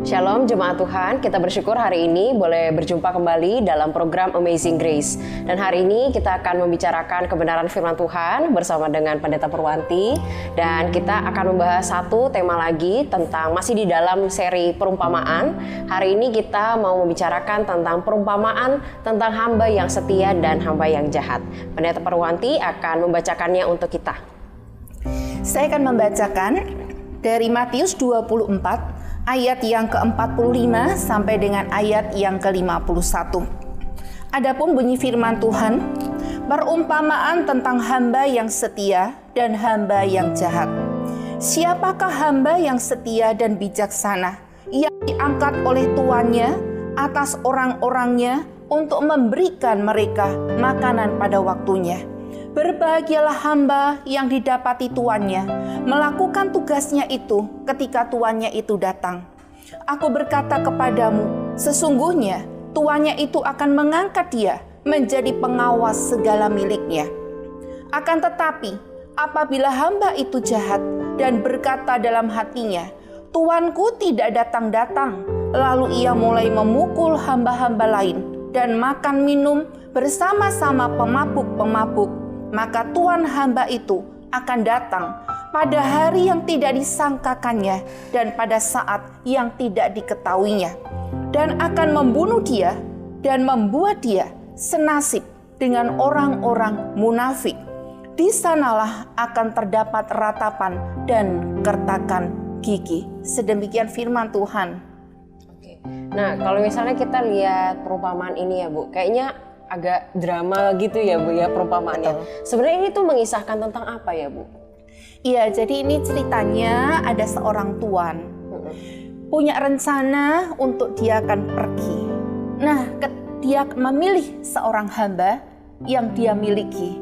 Shalom Jemaat Tuhan, kita bersyukur hari ini boleh berjumpa kembali dalam program Amazing Grace. Dan hari ini kita akan membicarakan kebenaran firman Tuhan bersama dengan Pendeta Purwanti. Dan kita akan membahas satu tema lagi tentang masih di dalam seri perumpamaan. Hari ini kita mau membicarakan tentang perumpamaan tentang hamba yang setia dan hamba yang jahat. Pendeta Purwanti akan membacakannya untuk kita. Saya akan membacakan dari Matius 24 ayat yang ke-45 sampai dengan ayat yang ke-51. Adapun bunyi firman Tuhan, perumpamaan tentang hamba yang setia dan hamba yang jahat. Siapakah hamba yang setia dan bijaksana yang diangkat oleh tuannya atas orang-orangnya untuk memberikan mereka makanan pada waktunya? Berbahagialah hamba yang didapati tuannya melakukan tugasnya itu ketika tuannya itu datang. Aku berkata kepadamu, sesungguhnya tuannya itu akan mengangkat dia menjadi pengawas segala miliknya. Akan tetapi, apabila hamba itu jahat dan berkata dalam hatinya, tuanku tidak datang-datang, lalu ia mulai memukul hamba-hamba lain dan makan minum bersama-sama pemabuk-pemabuk, maka tuan hamba itu akan datang pada hari yang tidak disangkakannya dan pada saat yang tidak diketahuinya, dan akan membunuh dia dan membuat dia senasib dengan orang-orang munafik. Di sanalah akan terdapat ratapan dan kertakan gigi. Sedemikian firman Tuhan. Oke. Nah, kalau misalnya kita lihat perumpamaan ini ya Bu, kayaknya agak drama gitu ya Bu ya perumpamaannya. Sebenarnya ini tuh mengisahkan tentang apa ya Bu? Iya, jadi ini ceritanya ada seorang tuan punya rencana untuk dia akan pergi. Nah, dia memilih seorang hamba yang dia miliki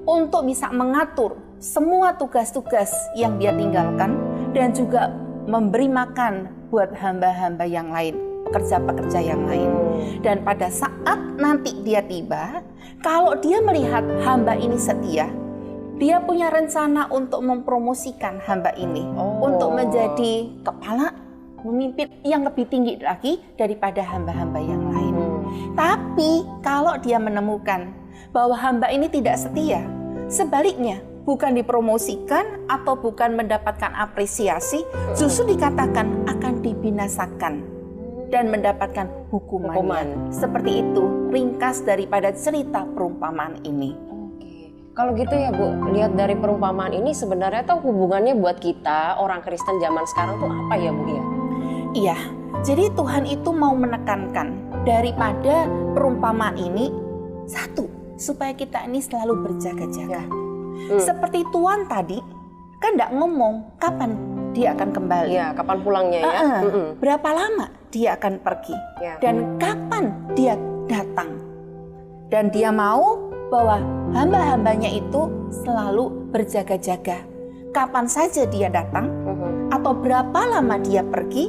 untuk bisa mengatur semua tugas-tugas yang dia tinggalkan dan juga memberi makan buat hamba-hamba yang lain, pekerja-pekerja yang lain. Dan pada saat nanti dia tiba, kalau dia melihat hamba ini setia, dia punya rencana untuk mempromosikan hamba ini untuk menjadi kepala, pemimpin yang lebih tinggi lagi daripada hamba-hamba yang lain. Tapi kalau dia menemukan bahwa hamba ini tidak setia, sebaliknya bukan dipromosikan atau bukan mendapatkan apresiasi, justru dikatakan akan dibinasakan dan mendapatkan hukuman. Seperti itu ringkas daripada cerita perumpamaan ini. Kalau gitu ya Bu, lihat dari perumpamaan ini sebenarnya tuh hubungannya buat kita orang Kristen zaman sekarang tuh apa ya Bu ya? Iya, jadi Tuhan itu mau menekankan daripada perumpamaan ini, satu, supaya kita ini selalu berjaga-jaga. Seperti Tuhan tadi, kan enggak ngomong kapan dia akan kembali. Ya, kapan pulangnya ya? Berapa lama dia akan pergi, dan kapan dia datang. Dan dia mau bahwa hamba-hambanya itu selalu berjaga-jaga. Kapan saja dia datang atau berapa lama dia pergi,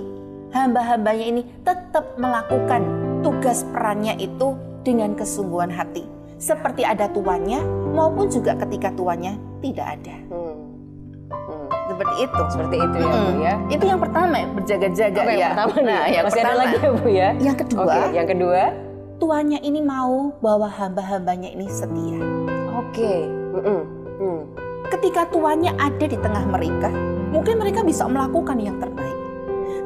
hamba-hambanya ini tetap melakukan tugas perannya itu dengan kesungguhan hati. Seperti ada tuannya maupun juga ketika tuannya tidak ada. Seperti itu. Seperti itu ya Bu ya. Itu yang pertama, berjaga-jaga ya. Yang pertama nih. Yang masih pertama. ada lagi ya Bu ya. Yang kedua. Yang kedua. Tuannya ini mau bahwa hamba-hambanya ini setia. Ketika tuannya ada di tengah mereka, mungkin mereka bisa melakukan yang terbaik.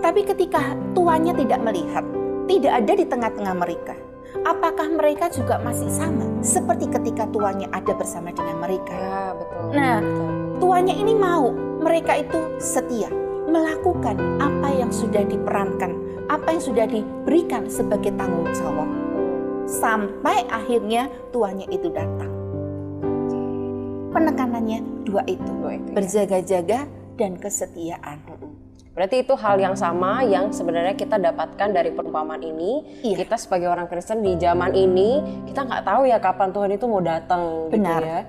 Tapi ketika tuannya tidak melihat, tidak ada di tengah-tengah mereka, apakah mereka juga masih sama seperti ketika tuannya ada bersama dengan mereka? Ya, betul. Nah, tuannya ini mau mereka itu setia, melakukan apa yang sudah diperankan, apa yang sudah diberikan sebagai tanggung jawab. Sampai akhirnya tuannya itu datang. Penekanannya dua itu berjaga-jaga dan kesetiaan. Berarti itu hal yang sama yang sebenarnya kita dapatkan dari perumpamaan ini. Iya. Kita sebagai orang Kristen di zaman ini, kita nggak tahu ya kapan Tuhan itu mau datang. Benar. Gitu ya.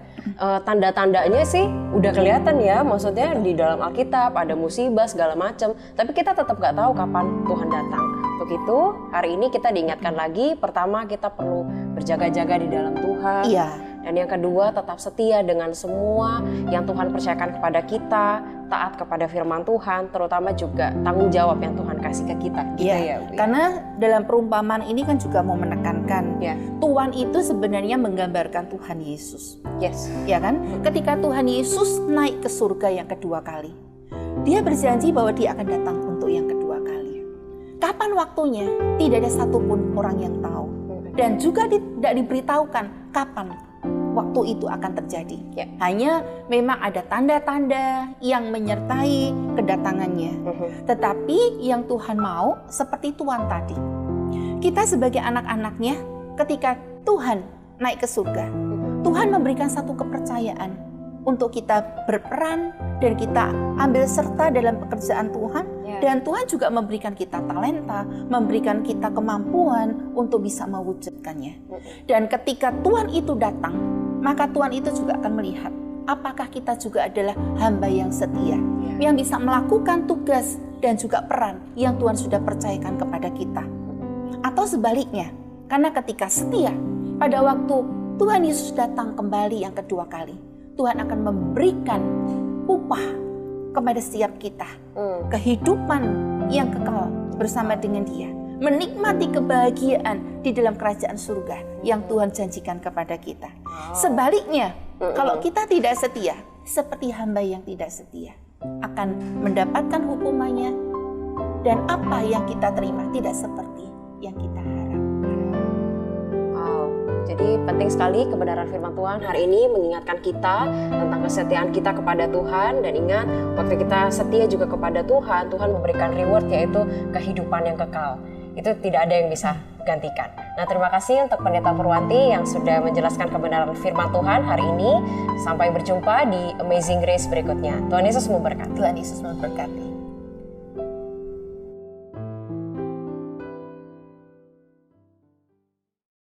Tanda-tandanya sih udah kelihatan ya, maksudnya di dalam Alkitab ada musibah segala macam. Tapi kita tetap nggak tahu kapan Tuhan datang. Untuk itu hari ini kita diingatkan lagi, pertama kita perlu berjaga-jaga di dalam Tuhan. Iya. Dan yang kedua, tetap setia dengan semua yang Tuhan percayakan kepada kita, taat kepada firman Tuhan, terutama juga tanggung jawab yang Tuhan kasih ke kita. Gitu ya, Bu. Karena dalam perumpamaan ini kan juga mau menekankan, Tuhan itu sebenarnya menggambarkan Tuhan Yesus. Yes. Ya kan? Ketika Tuhan Yesus naik ke surga yang kedua kali, Dia berjanji bahwa Dia akan datang untuk yang kedua kali. Kapan waktunya? Tidak ada satupun orang yang tahu. Dan juga tidak diberitahukan kapan waktu itu akan terjadi. Hanya memang ada tanda-tanda yang menyertai kedatangannya. Tetapi yang Tuhan mau seperti Tuhan tadi. Kita sebagai anak-anaknya, ketika Tuhan naik ke surga, Tuhan memberikan satu kepercayaan untuk kita berperan dan kita ambil serta dalam pekerjaan Tuhan. Dan Tuhan juga memberikan kita talenta, memberikan kita kemampuan untuk bisa mewujudkannya. Dan ketika Tuhan itu datang, maka Tuhan itu juga akan melihat apakah kita juga adalah hamba yang setia, yang bisa melakukan tugas dan juga peran yang Tuhan sudah percayakan kepada kita. Atau sebaliknya, karena ketika setia, pada waktu Tuhan Yesus datang kembali yang kedua kali, Tuhan akan memberikan upah kepada setiap kita, kehidupan yang kekal bersama dengan Dia, menikmati kebahagiaan di dalam kerajaan surga yang Tuhan janjikan kepada kita. Sebaliknya, kalau kita tidak setia, seperti hamba yang tidak setia, akan mendapatkan hukumannya, dan apa yang kita terima tidak seperti yang kita harap. Jadi penting sekali kebenaran firman Tuhan hari ini mengingatkan kita tentang kesetiaan kita kepada Tuhan. Dan ingat, waktu kita setia juga kepada Tuhan, Tuhan memberikan reward, yaitu kehidupan yang kekal. Itu tidak ada yang bisa gantikan. Nah, terima kasih untuk Pendeta Purwanti yang sudah menjelaskan kebenaran firman Tuhan hari ini. Sampai berjumpa di Amazing Grace berikutnya. Tuhan Yesus memberkati. Tuhan Yesus memberkati.